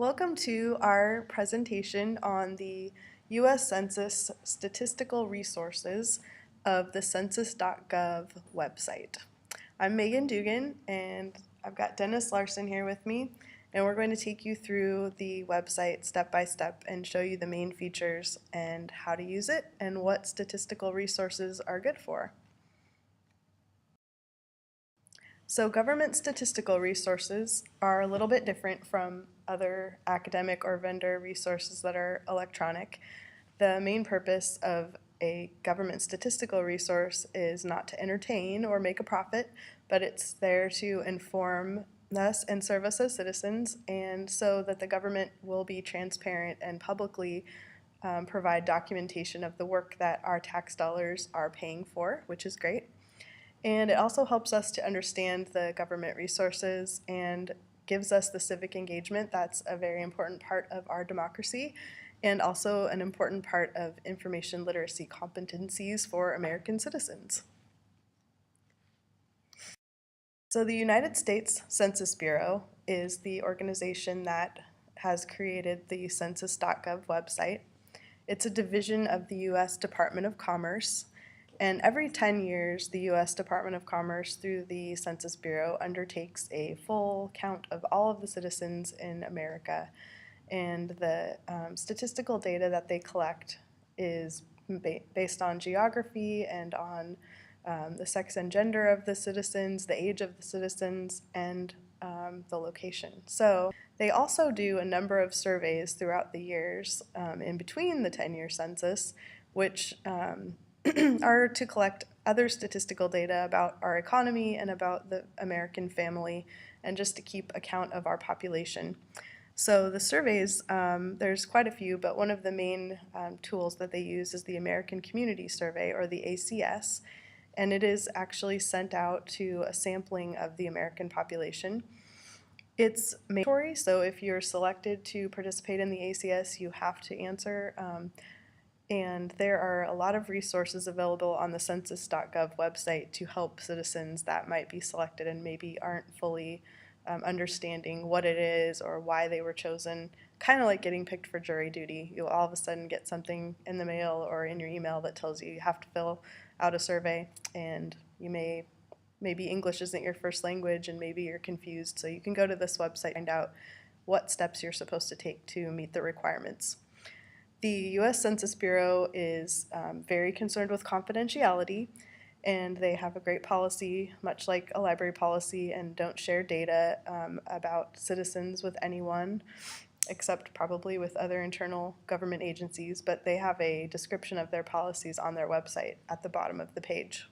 Welcome to our presentation on the U.S. Census statistical resources of the census.gov website. I'm Megan Dugan, and I've got Dennis Larson here with me, and we're going to take you through the website step by step and show you the main features and how to use it and what statistical resources are good for. So government statistical resources are a little bit different from other academic or vendor resources that are electronic. The main purpose of a government statistical resource is not to entertain or make a profit, but it's there to inform us and serve us as citizens, and so that the government will be transparent and publicly provide documentation of the work that our tax dollars are paying for, which is great. And it also helps us to understand the government resources and gives us the civic engagement that's a very important part of our democracy and also an important part of information literacy competencies for American citizens. So the United States Census Bureau is the organization that has created the census.gov website. It's a division of the U.S. Department of Commerce. And every 10 years, the U.S. Department of Commerce, through the Census Bureau, undertakes a full count of all of the citizens in America. And the statistical data that they collect is based on geography and on the sex and gender of the citizens, the age of the citizens, and the location. So they also do a number of surveys throughout the years in between the 10-year census, which are to collect other statistical data about our economy and about the American family, and just to keep account of our population. So the surveys, there's quite a few, but one of the main tools that they use is the American Community Survey, or the ACS, and it is actually sent out to a sampling of the American population. It's mandatory, so if you're selected to participate in the ACS, you have to answer. And there are a lot of resources available on the census.gov website to help citizens that might be selected and maybe aren't fully understanding what it is or why they were chosen. Kind of like getting picked for jury duty. You'll all of a sudden get something in the mail or in your email that tells you have to fill out a survey, and you maybe English isn't your first language and maybe you're confused. So you can go to this website and find out what steps you're supposed to take to meet the requirements. The U.S. Census Bureau is very concerned with confidentiality, and they have a great policy, much like a library policy, and don't share data about citizens with anyone, except probably with other internal government agencies, but they have a description of their policies on their website at the bottom of the page.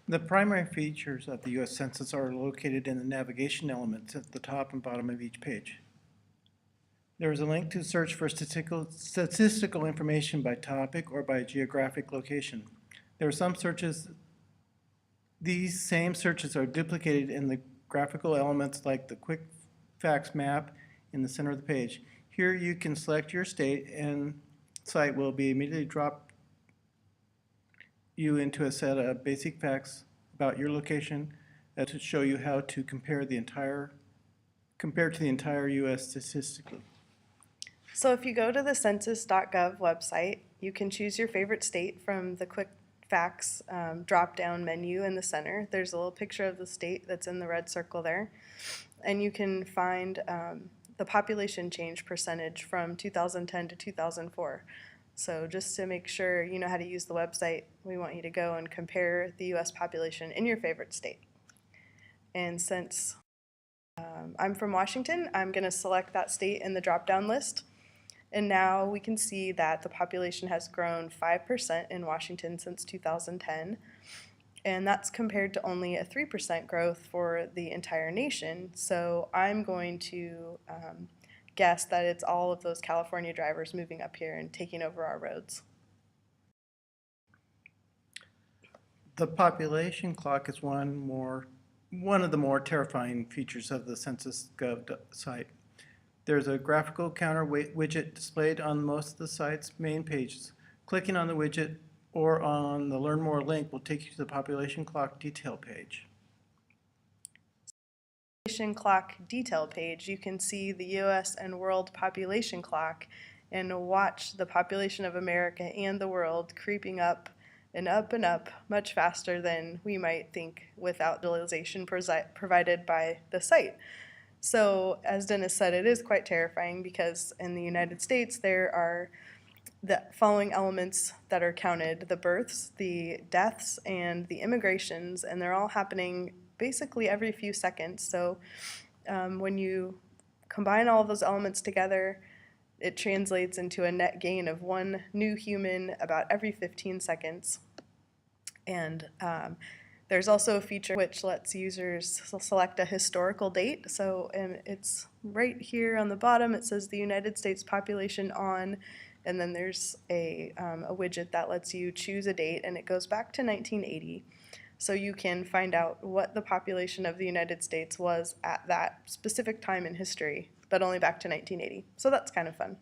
The primary features of the U.S. Census are located in the navigation elements at the top and bottom of each page. There is a link to search for statistical information by topic or by geographic location. There are some searches. These same searches are duplicated in the graphical elements like the quick facts map in the center of the page. Here you can select your state, and the site will be immediately drop you into a set of basic facts about your location that will show you how to compare to the entire U.S. statistically. So if you go to the census.gov website, you can choose your favorite state from the quick facts drop-down menu in the center. There's a little picture of the state that's in the red circle there, and you can find the population change percentage from 2010 to 2004. So just to make sure you know how to use the website, we want you to go and compare the U.S. population in your favorite state. And since I'm from Washington, I'm going to select that state in the drop-down list. And now we can see that the population has grown 5% in Washington since 2010. And that's compared to only a 3% growth for the entire nation. So I'm going to guess that it's all of those California drivers moving up here and taking over our roads. The population clock is one of the more terrifying features of the census.gov site. There's a graphical counter widget displayed on most of the site's main pages. Clicking on the widget or on the Learn More link will take you to the population clock detail page. population clock detail page, you can see the US and world population clock and watch the population of America and the world creeping up and up, much faster than we might think without visualization provided by the site. So, as Dennis said, it is quite terrifying because in the United States there are the following elements that are counted: the births, the deaths, and the immigrations, and they're all happening basically every few seconds. So when you combine all of those elements together, it translates into a net gain of one new human about every 15 seconds. And there's also a feature which lets users select a historical date. So, and it's right here on the bottom. It says the United States population on, and then there's a widget that lets you choose a date, and it goes back to 1980. So you can find out what the population of the United States was at that specific time in history, but only back to 1980. So that's kind of fun.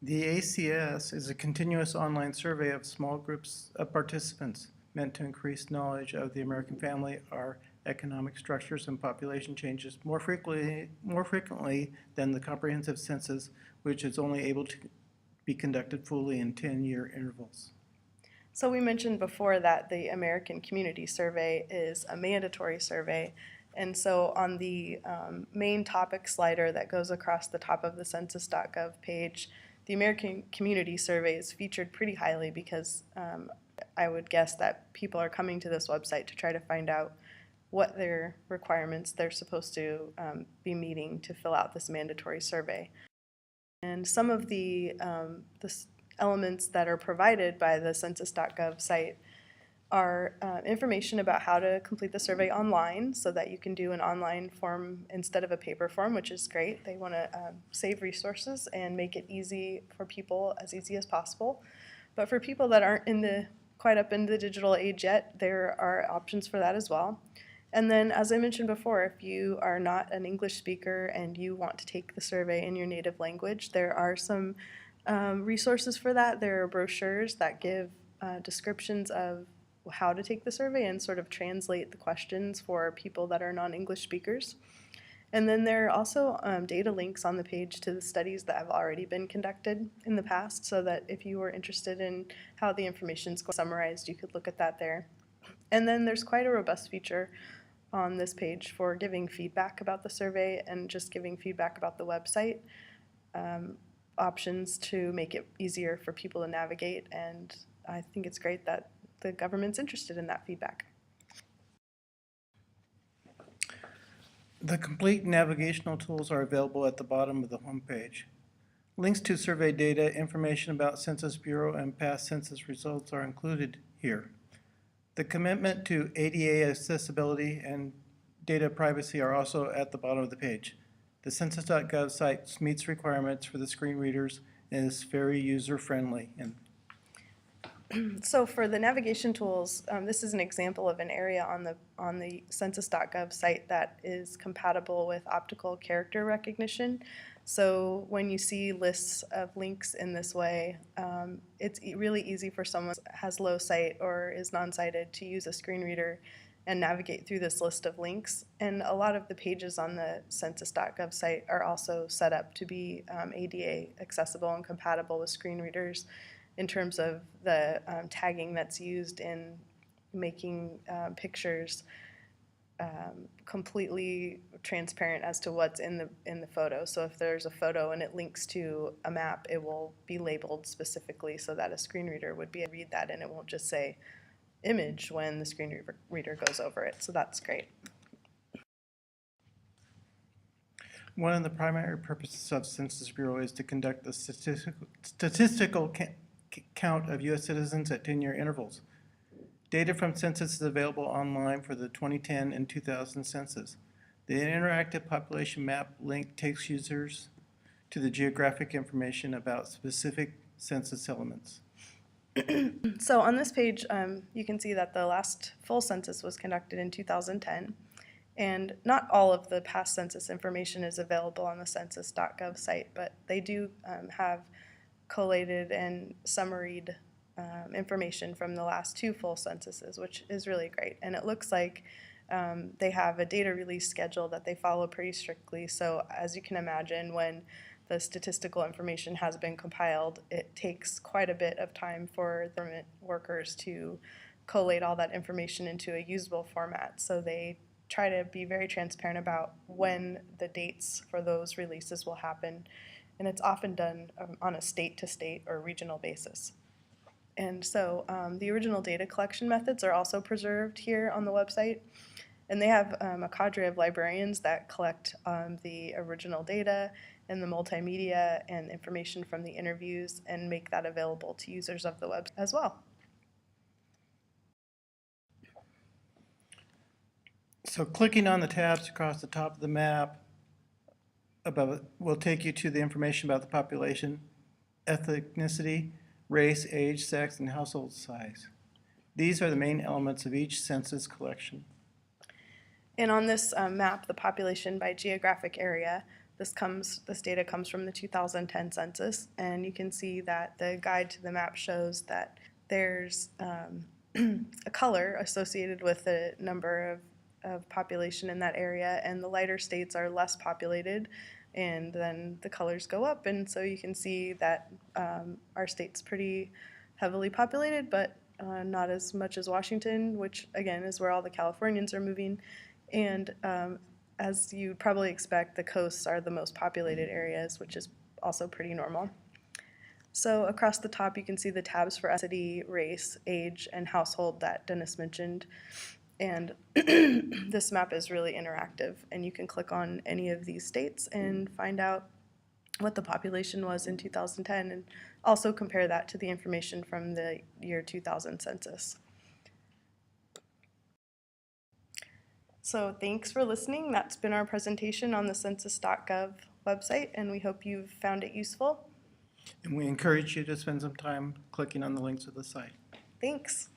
The ACS is a continuous online survey of small groups of participants meant to increase knowledge of the American family, our economic structures, and population changes more frequently than the comprehensive census, which is only able to be conducted fully in 10-year intervals. So we mentioned before that the American Community Survey is a mandatory survey. And so on the main topic slider that goes across the top of the census.gov page, the American Community Survey is featured pretty highly because I would guess that people are coming to this website to try to find out what their requirements they're supposed to be meeting to fill out this mandatory survey. And some of the elements that are provided by the census.gov site are information about how to complete the survey online so that you can do an online form instead of a paper form, which is great. They want to save resources and make it easy for people, as easy as possible. But for people that aren't quite up in the digital age yet, there are options for that as well. And then, as I mentioned before, if you are not an English speaker and you want to take the survey in your native language, there are some resources for that. There are brochures that give descriptions of how to take the survey and sort of translate the questions for people that are non-English speakers. And then there are also data links on the page to the studies that have already been conducted in the past, so that if you were interested in how the information is summarized, you could look at that there. And then there's quite a robust feature on this page for giving feedback about the survey and just giving feedback about the website. Options to make it easier for people to navigate, and I think it's great that the government's interested in that feedback. The complete navigational tools are available at the bottom of the homepage. Links to survey data, information about Census Bureau, and past census results are included here. The commitment to ADA accessibility and data privacy are also at the bottom of the page. The census.gov site meets requirements for the screen readers and is very user-friendly. So for the navigation tools, this is an example of an area on the census.gov site that is compatible with optical character recognition. So when you see lists of links in this way, it's really easy for someone who has low sight or is non-sighted to use a screen reader and navigate through this list of links. And a lot of the pages on the census.gov site are also set up to be ADA accessible and compatible with screen readers in terms of the tagging that's used in making pictures completely transparent as to what's in the photo. So if there's a photo and it links to a map, it will be labeled specifically so that a screen reader would be able to read that, and it won't just say image when the screen reader goes over it. So that's great. One of the primary purposes of Census Bureau is to conduct the statistical count of U.S. citizens at 10-year intervals. Data from census is available online for the 2010 and 2000 census. The interactive population map link takes users to the geographic information about specific census elements. So on this page, you can see that the last full census was conducted in 2010, and not all of the past census information is available on the census.gov site, but they do have collated and summaried information from the last 2 full censuses, which is really great. And it looks like they have a data release schedule that they follow pretty strictly. So as you can imagine, when the statistical information has been compiled, it takes quite a bit of time for the government workers to collate all that information into a usable format. So they try to be very transparent about when the dates for those releases will happen. And it's often done on a state-to-state or regional basis. And so the original data collection methods are also preserved here on the website. And they have a cadre of librarians that collect the original data and the multimedia and information from the interviews and make that available to users of the web as well. So clicking on the tabs across the top of the map above it will take you to the information about the population, ethnicity, race, age, sex, and household size. These are the main elements of each census collection. And on this map, the population by geographic area, this data comes from the 2010 census, and you can see that the guide to the map shows that there's a color associated with the number of population in that area, and the lighter states are less populated, and then the colors go up, and so you can see that our state's pretty heavily populated, but not as much as Washington, which again is where all the Californians are moving. And as you'd probably expect, the coasts are the most populated areas, which is also pretty normal. So across the top, you can see the tabs for ethnicity, race, age, and household that Dennis mentioned. And this map is really interactive, and you can click on any of these states and find out what the population was in 2010, and also compare that to the information from the year 2000 census. So thanks for listening. That's been our presentation on the census.gov website, and we hope you've found it useful. And we encourage you to spend some time clicking on the links of the site. Thanks.